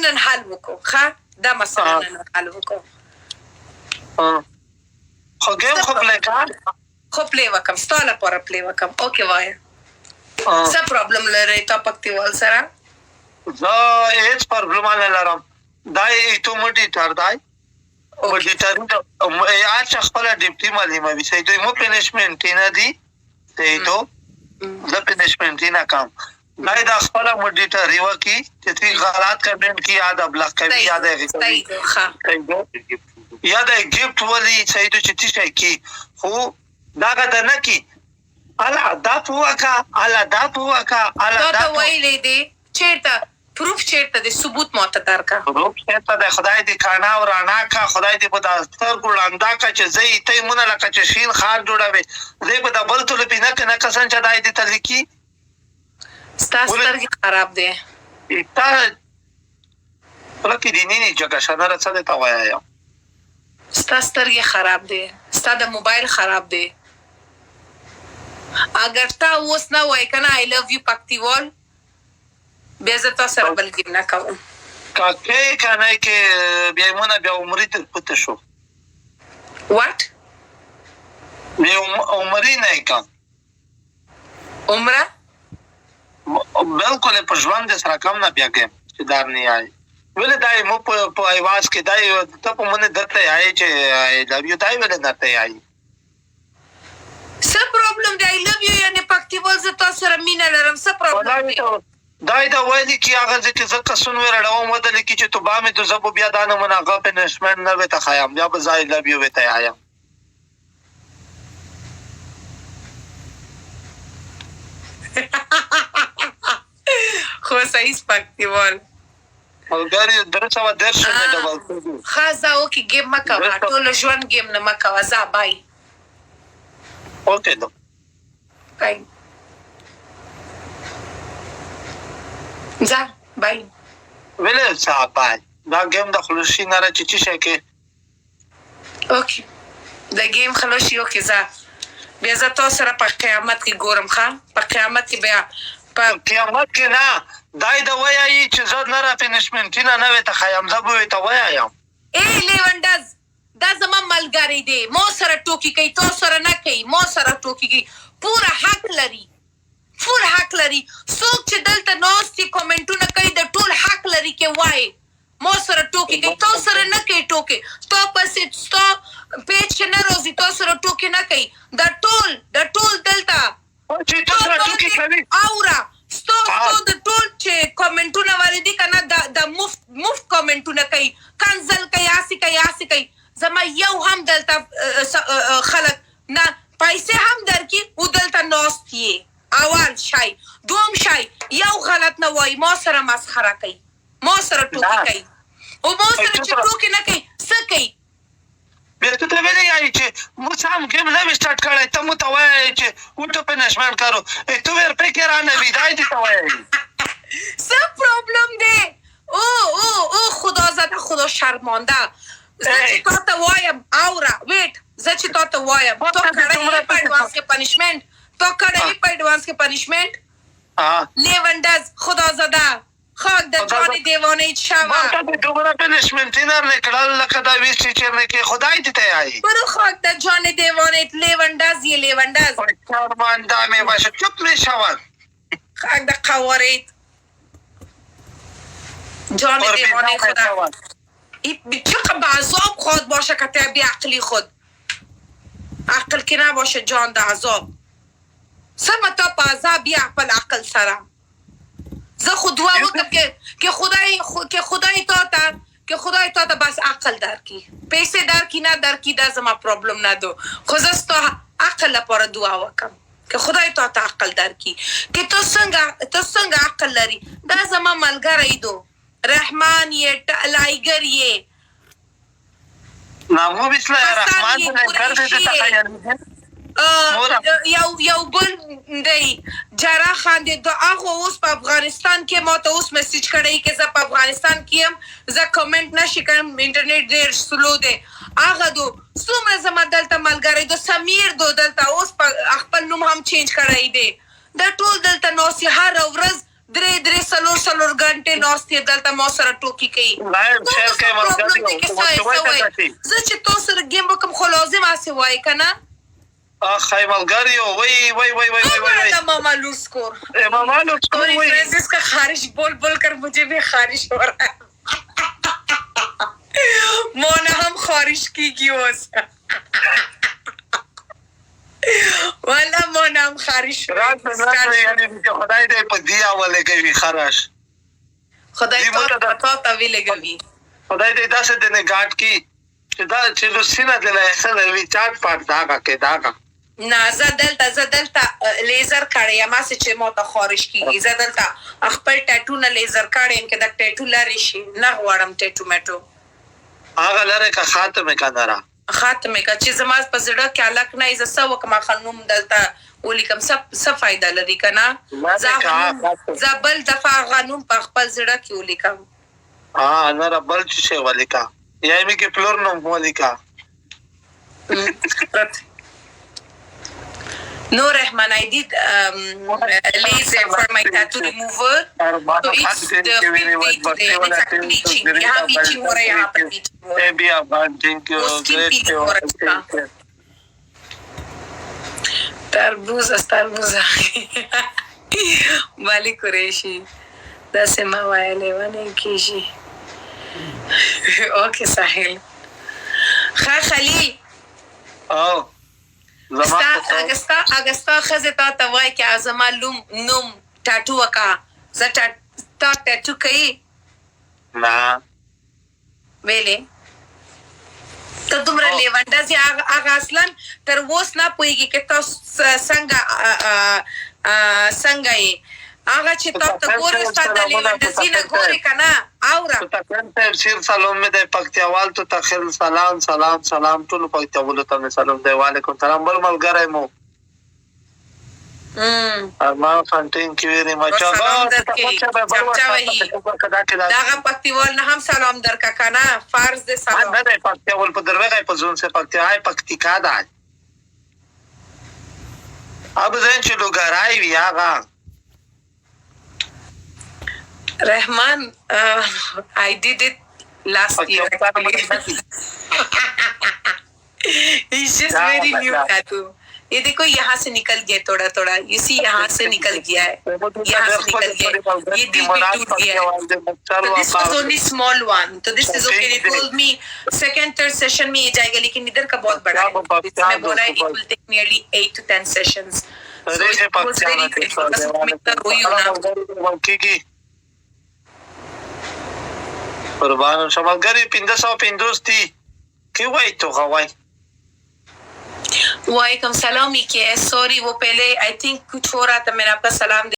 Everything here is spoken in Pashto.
نن حل وکړو دا مسله نن حل وکړو خو ګیم خو پلی کړه خو پلی وکم ستا لپاره پلی وکم اوکې وایه څه پرابلم لرئ تا پکتیوال سره زه هېڅ پرابلم نه لرم دا تو موډیټر دی موډیټر هر چا خپله ډیپټي معلوموي صحیح دوی مو پنشمنټ نه دي صحیح تو زه پنشمنټ نه کوم دا د خپله موډیټري وکړي چې دوی غلط کمنټ کړي یا د ابلاغ کوي یا د یا د ګفټ ولي صحیح دو چې تی شي کړي خو دغه د نه کړي الا دا پوکا دا ته ویلې دی چیرته پروف چیرته د ثبوت ماته درکا پروف چیرته د خدای دې کانا او رانا کا خدای دې په داستر ګړندا کا چې زې ته مونږ لکه چې شین خار جوړوي زې په دبل ته لپینه کنه کسان چې دای دې تلکی ستاسو سترګې خراب دي تا ولکه دې نه جګه شنه څه ته وایا ستاسو سترګې خراب دي ستاسو د موبایل خراب دی اگر تا اوس نه وای کنه I love you پکتیوال بیا زه تاسو سره بل ګیم نه کوم کاکې کنه کې بیا مونږ بیا عمرې ته پته شو واټ بیا عمرې نه کوم عمره بالکل په ژوند سره کم نه بیا ګیم چې دار نه آی ولې دای مو په ایواز کې دای ته په مونږ درته آی چې لو یو دای ولې نه ته آی څه پرابلم دی I love you یعنی پکتیوال زه تاسو سره مینه لرم څه پرابلم دی دای دا وایي چې هغه ځکه زکه سن ورړاو مدل کې چې تو با مې د زبو بیا دانه مناغه پنشمنت نه وته خیام بیا به زای لو یو وته آیا خو صحیح پکتیوال اگر درڅه و درشه نه ډبل خاصه او کې ګیم مکوا ټول ژوند ګیم نه مکوا زا بای اوکې نو بای زا بای ولې صاحب بای دا ګیم د خلوشي نه راځي چې شي کې اوکې د ګیم خلوشي اوکې زا بیا زه تاسو سره په قیامت کې ګورم په قیامت کې بیا په قیامت کې نه دای دا وایي چې زه نه را پنشمنټ نه وته خیام زه به ته وایم ای لیونډز دا زما ملګری دی مو سره ټوکی کوي تو سره نه کوي مو سره ټوکی کوي پورا حق لري څوک چې دلته نوستي کومنټونه کوي د ټول حق لري کې وای مو سره ټوکی کوي تو سره نه کوي ټوکی تو پسې تو پیج کې نه روزي تو سره ټوکی نه کوي د ټول دلته چې تو سره ټوکی کوي اورا ستو د ټول چې کومنټونه ولې دي کنه د مفت کومنټونه کوي کنزل کوي آسی کوي زما یو هم دلته خلک نه پیسې هم درکې او دلته ناست یې اول شای دوم شای یو غلط نه وای ما سره مسخره کوي ما سره ټوکی کوي او ما سره چې ټوکی نه کوي څه کوي بیا ته ویلې یای چې موږ هم ګیم نه سٹارټ کړای ته مو ته وایي چې وټو پنشمنټ کارو ته ور پکې را نه وی دای دې ته وایي څه پرابلم دی او خدا شرمنده زه چې تاته وایم اورا ویټ زه چې تاته وایم تو کړی په ایڈوانس کې پنشمنت لیونډز خدا زده خاک د جان دیوانه شاوه ما ته دومره پنشمنت نه کړل لکه دا ویس ټیچر نه کې خدای دې ته آی پر خاک د جان دیوانه لیونډز شرمنده مې باشه چپ مې شاوه خاک د قوارید جان دیوانه خدا چقدر به عذاب خود باشه که تا بی عقلی خود عقل که نباشه جان ده عذاب سمه تا پا عذاب بی عقل سره زه خود دعا وکم که خدای تا تا بس عقل درکی پیسه درکی نه درکی ده زما پرابلم ندو خود از تا عقل لپاره دعا وکم که خدای تا عقل درکی که تو څنګه عقل لري ده زما ملګری دو رحمان یہ لائگر یہ نامو بسم الله الرحمن الرحیم یو بل دی جرا خان دی دو هغه اوس په افغانستان کې ما ته اوس میسج کړی کې زه په افغانستان کې یم زه کمنټ نشي کوم انټرنیټ ډیر سلو دی هغه دو څومره زما دلته ملګری دو سمیر دو دلته اوس په خپل نوم هم چینج کړی دی د ټول دلته نو سي هر ورځ درې څلور غنټې ناستې دلته ما سره ټوکې کوي لایم شیر کې ملګری زه چې تو سره ګیم وکم خو لازم هسې وایي که نه خای ملګری وای دا ماما لوسکور ماما لوسکور اور فرانسیس کا خارش بول کر مجھے بھی خارش ہو رہا ہے مونا ہم خارش کی اوس والا مونا هم خارش راز یعنی خدای دې په دی اوله کوي خراش خدای ته وی لګوي خدای دې داسې د نه ګاټ کی چې دا چې لوسینه د لاسه وی چاټ پټ داګه کې داګه نه زه دلته لیزر کړی ما سه چې مو ته خارش کیږي زه دلته خپل ټاټو نه لیزر کړم کې دا ټاټو لري شي نه غواړم ټاټو میټو هغه لره کا خاتمه کندرا خاتمه کا چې زما په زړه کې الک نه ز سو کما خنوم دلته ولیکم څه فائدہ لري کنه زبل دفع غنوم په خپل زړه کې ولیکم نه ربل چې ولیکا یا می کې فلور نو ولیکا No, Rahman, I did laser for my tattoo remover. So it's the 5th day today. And it's like bleaching. यहाँ bleaching हो रहा है यहाँ पर bleaching हो रहा है. Thank you. वो skin peeling हो रहा है. तरबूजा. Bali Qureshi. That's my wile. One kishi. Okay, Sahil. Khalil. Oh. اگستا خزه تا ته وای کې ازما نوم ټاټو وکا زه تا ټاټو کوي نه ویلې ته دومره لیونډه زی هغه اصلا تر اوس نه پوهېږي کې تاسو څنګه یې هغه چې تاسو ته ګورې استاد د لیونډه زی نه ګورې که نه اورم تفسیر سلام می دی پکتیاوال تو تخیل سلام ټولو پکتیاوالو ته مې سلام دی وعلیکم سلام بل ملګری مو ارمان خان ټینک یو ویری مچ دغه پکتیوال نه هم سلام درکا که نه فرض دی سلام نه دی پکتیاوال په درویغی په زون سے پکتیاهای پکتیکا دی اب زین چې لوګرای وي هغه Rahman, I did it last year. It's just very new tattoo. ये देखो यहाँ से निकल गया थोड़ा you see यहाँ से निकल गया है यहाँ से निकल गया ये दिल भी टूट गया है so this was only small one so this is okay they told me second third session में ये जाएगा लेकिन इधर का बहुत बड़ा है इसमें बोला है it will take nearly 8 to 10 sessions so it was very painful बस मैं इतना रोई हूँ ना قربان شمالګری 550 کی وای تو غوای वालेकुम सलाम ये सॉरी वो पहले आई थिंक कुछ हो रहा था मैंने आपका सलाम